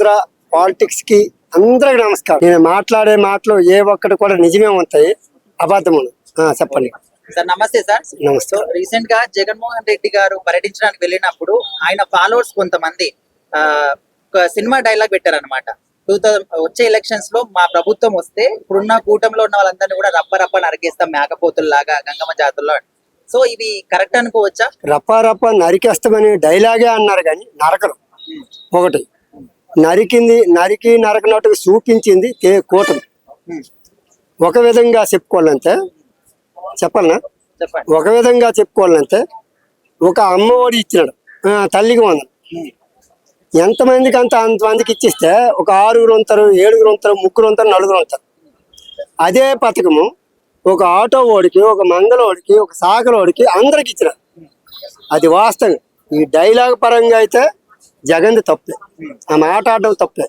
Andhra politics కి అందరికి నమస్కారం. నేను మాట్లాడే మాటలు ఏ ఒక్కటి కూడా నిజమే ఉంటాయి, అబద్ధములు. చెప్పండి సార్. నమస్తే సార్. నమస్తే. రీసెంట్ గా జగన్మోహన్ రెడ్డి గారు పర్యటించడానికి వెళ్ళినప్పుడు ఆయన ఫాలోవర్స్ కొంతమంది ఒక సినిమా డైలాగ్ పెట్టారనమాట. వచ్చే ఎలక్షన్స్ లో మా ప్రభుత్వం వస్తే ఇప్పుడున్న కూటమిలో ఉన్న వాళ్ళందరినీ కూడా రప్ప నరికేస్తాం మేకపోతుల్లాగా గంగమ్మ జాతుల్లో. సో ఇవి కరెక్ట్ అనుకోవచ్చా? రప్ప నరికేస్తామని డైలాగే అన్నారు కానీ నరకరు. ఒకటి నరకనట్టుగా చూపించింది కూటమి. ఒక విధంగా చెప్పుకోవాలంటే చెప్పాలనా? చెప్పండి. ఒక విధంగా చెప్పుకోవాలంటే ఒక అమ్మఒడి ఇచ్చినాడు, తల్లికి వందనం. ఎంతమందికి అంతమందికి ఇచ్చిస్తే ఒక 6 ఉంటారు, 7 ఉంటారు, 3 ఉంటారు, 4 ఉంటారు. అదే పథకము ఒక ఆటో ఓడికి, ఒక మంగళోడికి, ఒక సాకలోడికి అందరికి ఇచ్చినారు. అది వాస్తవం. ఈ డైలాగ్ పరంగా అయితే జగన్ తప్పే, ఆ మాట ఆడడం తప్పే.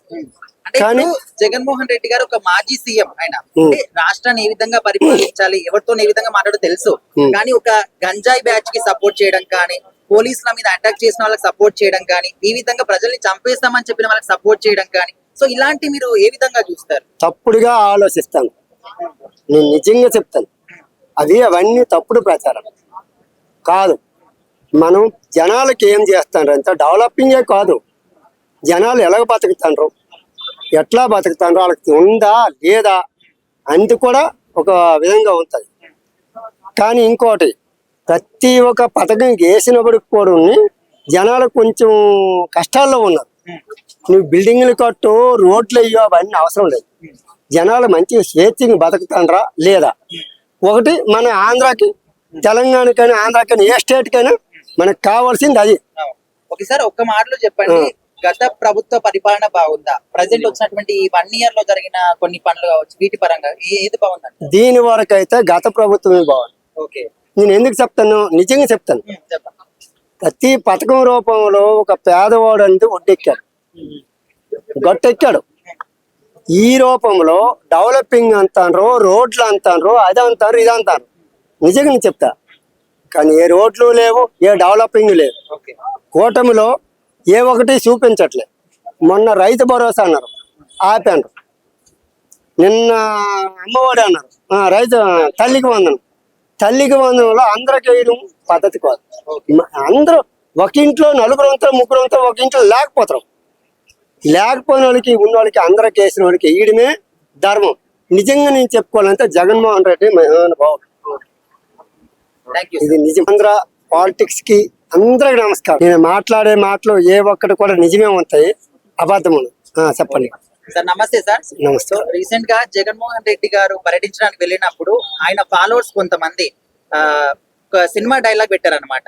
కానీ జగన్మోహన్ రెడ్డి గారు ఒక మాజీ సీఎం, ఆయన రాష్ట్రాన్ని ఏ విధంగా పరిపాలించాలి, ఎవరితో ఏ విధంగా మాట్లాడో తెలుసు. కానీ ఒక గంజాయి బ్యాచ్ కి సపోర్ట్ చేయడం కానీ, పోలీసుల మీద అటాక్ చేసిన వాళ్ళకి సపోర్ట్ చేయడం కానీ, ఈ విధంగా ప్రజల్ని చంపేస్తామని చెప్పిన వాళ్ళకి సపోర్ట్ చేయడం కానీ, సో ఇలాంటి మీరు ఏ విధంగా చూస్తారు? తప్పుడుగా ఆలోచిస్తాను, నేను నిజంగా చెప్తాను. అవన్నీ తప్పుడు ప్రచారం కాదు. మనం జనాలకి ఏం చేస్తాను అంటే డెవలపింగే కాదు, జనాలు ఎలాగ బతుకుతాండ్రు, ఎట్లా బతుకుతాండ్రు, వాళ్ళకి ఉందా లేదా అంది కూడా ఒక విధంగా ఉంటుంది. కానీ ఇంకోటి, ప్రతి ఒక్క పథకం వేసినప్పటికి కూడా జనాలు కొంచెం కష్టాల్లో ఉన్నారు. నువ్వు బిల్డింగ్లు కట్టు, రోడ్లు అయ్యో, అవన్నీ అవసరం లేదు. జనాలు మంచిగా స్వేచ్ఛగా బతుకుతాండ్రా లేదా? ఒకటి, మన ఆంధ్రాకి, తెలంగాణకైనా, ఆంధ్రాకైనా, ఏ స్టేట్కైనా మనకు కావాల్సింది అది. ఒకసారి ఒక్క మాటలో చెప్పండి, గత ప్రభుత్వ పరిపాలన బాగుందా? ప్రజెంట్ వచ్చినటువంటి 1 year లో జరిగిన కొన్ని పనులు కావచ్చు, వీటి పరంగా ఏది బాగుందంటే? దీని వరకు అయితే గత ప్రభుత్వమే బాగుంది. ఓకే, నేను ఎందుకు చెప్తాను, నిజంగా చెప్తాను. ప్రతి పథకం రూపంలో ఒక పేదవాడు అంటే ఒడ్డెక్కాడు, గట్టెక్కాడు. ఈ రూపంలో డెవలపింగ్ అంటారు, రోడ్లు అంటారు, అది అంటారు, ఇది అంటారు. నిజంగా నేను చెప్తా. కానీ ఏ రోడ్లు లేవు, ఏ డెవలపింగ్ లేవు. కూటమిలో ఏ ఒకటి చూపించట్లేదు. మొన్న రైతు భరోసా అన్నారు, ఆపారు. నిన్న అమ్మఒడి అన్నారు, తల్లికి వందనంలో అందరికి వేయడం పద్ధతి కాదు. అందరూ ఒక ఇంట్లో 4 ఉంటారు, 3 ఉంటారు, ఒక ఇంట్లో లేకపోతారు. లేకపోయిన వాళ్ళకి, ఉన్న వాళ్ళకి, అందరికి వేసిన వాళ్ళకి వేయడమే ధర్మం. నిజంగా నేను చెప్పుకోవాలంటే జగన్మోహన్ రెడ్డి మహానుభావుడు. ఇది నిజం. ఆంధ్ర పాలిటిక్స్ కి అందరికి నమస్కారం. నేను మాట్లాడే మాటలు ఏ ఒక్కటి కూడా నిజమే ఉంటాయి, అబద్ధములు. చెప్పండి సార్. నమస్తే సార్. నమస్తే. రీసెంట్ గా జగన్మోహన్ రెడ్డి గారు పర్యటించడానికి వెళ్ళినప్పుడు ఆయన ఫాలోవర్స్ కొంతమంది ఒక సినిమా డైలాగ్ పెట్టారనమాట.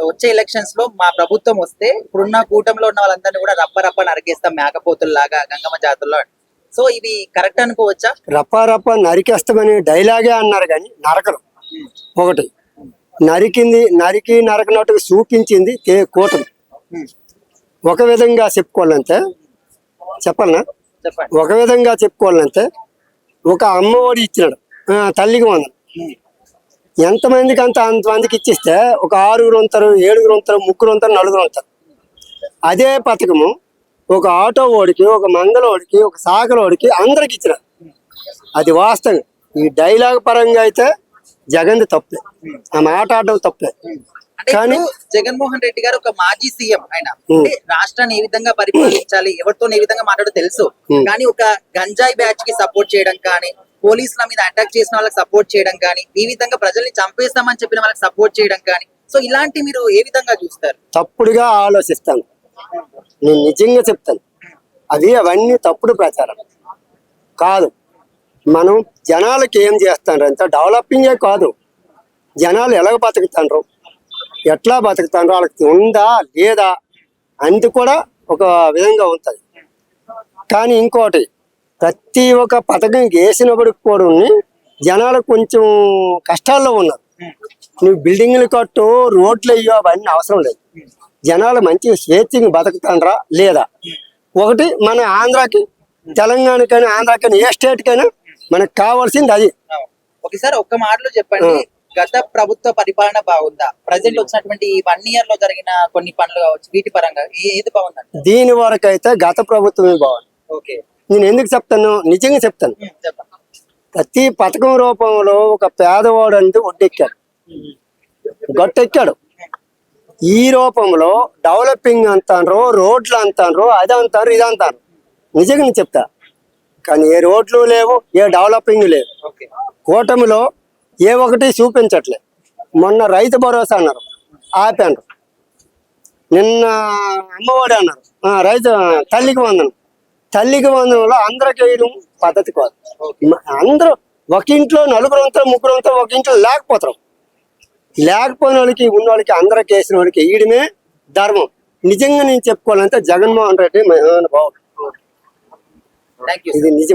వచ్చే ఎలక్షన్స్ లో మా ప్రభుత్వం వస్తే ఇప్పుడున్న కూటమిలో ఉన్న వాళ్ళందరినీ కూడా రప్ప నరికేస్తాం మేకపోతుల్లాగా గంగమ్మ జాతుల్లో. సో ఇవి కరెక్ట్ అనుకోవచ్చా? రప్ప నరికేస్తామని డైలాగే అన్నారు కానీ నరకరు. ఒకటి, నరకనట్టుగా చూపించింది కూటమి. ఒక విధంగా చెప్పుకోవాలంటే చెప్పాలనా? చెప్పండి. ఒక విధంగా చెప్పుకోవాలంటే ఒక అమ్మఒడి ఇచ్చినాడు, తల్లికి వందనం. ఎంతమందికి అంతమందికి ఇచ్చిస్తే ఒక 6 ఉంటారు, 7 ఉంటారు, 3 ఉంటారు, 4 ఉంటారు. అదే పథకము ఒక ఆటో ఓడికి, ఒక మంగళోడికి, ఒక సాకలోడికి అందరికి ఇచ్చినారు. అది వాస్తవం. ఈ డైలాగ్ పరంగా అయితే జగన్ తప్పే, ఆ మాట ఆడడం తప్పే. కానీ జగన్మోహన్ రెడ్డి గారు ఒక మాజీ సీఎం, ఆయన రాష్ట్రాన్ని ఏ విధంగా పరిపాలించాలి, ఎవరితో ఏ విధంగా మాట్లాడో తెలుసు. కానీ ఒక గంజాయి బ్యాచ్ కి సపోర్ట్ చేయడం కానీ, పోలీసుల మీద అటాక్ చేసిన వాళ్ళకి సపోర్ట్ చేయడం కానీ, ఈ విధంగా ప్రజల్ని చంపేస్తామని చెప్పిన వాళ్ళకి సపోర్ట్ చేయడం కానీ, సో ఇలాంటి మీరు ఏ విధంగా చూస్తారు? తప్పుడుగా ఆలోచిస్తాను, నేను నిజంగా చెప్తాను. అవన్నీ తప్పుడు ప్రచారం కాదు. మనం జనాలకి ఏం చేస్తాను అంటే డెవలపింగే కాదు, జనాలు ఎలాగ బతుకుతాండ్రు, ఎట్లా బతుకుతాండ్రు, వాళ్ళకి ఉందా లేదా అంది కూడా ఒక విధంగా ఉంటుంది. కానీ ఇంకోటి, ప్రతి ఒక్క పథకం వేసినప్పటికి కూడా జనాలు కొంచెం కష్టాల్లో ఉన్నారు. నువ్వు బిల్డింగ్లు కట్టు, రోడ్లు అయ్యో, అవన్నీ అవసరం లేదు. జనాలు మంచిగా స్వేచ్ఛగా బతుకుతాండ్రా లేదా? ఒకటి, మన ఆంధ్రాకి, తెలంగాణకైనా, ఆంధ్రాకైనా, ఏ స్టేట్కైనా మనకు కావాల్సింది అది. ఒకసారి ఒక్క మాటలో చెప్పండి, గత ప్రభుత్వ పరిపాలన బాగుందా? ప్రజెంట్ వచ్చినటువంటి ఈ 1 year లో జరిగిన కొన్ని పనులు కావచ్చు, వీటి పరంగా ఏది బాగుందంట? దీని వరకు అయితే గత ప్రభుత్వమే బాగుంది. ఓకే, నేను ఎందుకు చెప్తాను, నిజంగా చెప్తాను. చెప్పండి. ప్రతి పథకం రూపంలో ఒక పేదవాడు అంటే ఒడ్డెక్కాడు, గట్టెక్కాడు. ఈ రూపంలో డెవలపింగ్ అంటారు, రోడ్లు అంటారు, అది అంటారు, ఇది అంటారు. నిజంగా నేను చెప్తా, కానీ ఏ రోడ్లు లేవు, ఏ డెవలపింగ్ లేవు. ఓకే, కూటమిలో ఏ ఒకటి చూపించట్లే. మొన్న రైతు భరోసా అన్నారు, ఆపాను. నిన్న అమ్మఒడి అన్నారు, రైతు తల్లికి వందనంలో అందరికి వేయడం పద్ధతి కాదు. అందరూ ఒక ఇంట్లో నలుగురంతా ముగ్గురంతా ఒక ఇంట్లో లేకపోతారు. లేకపోయిన వాళ్ళకి ఉన్న వాళ్ళకి అందరికి వేసిన వాళ్ళకి వేయడమే ధర్మం. నిజంగా నేను చెప్పుకోవాలంటే జగన్మోహన్ రెడ్డి మహానుభావుడు. Thank you. ఇది నిజం.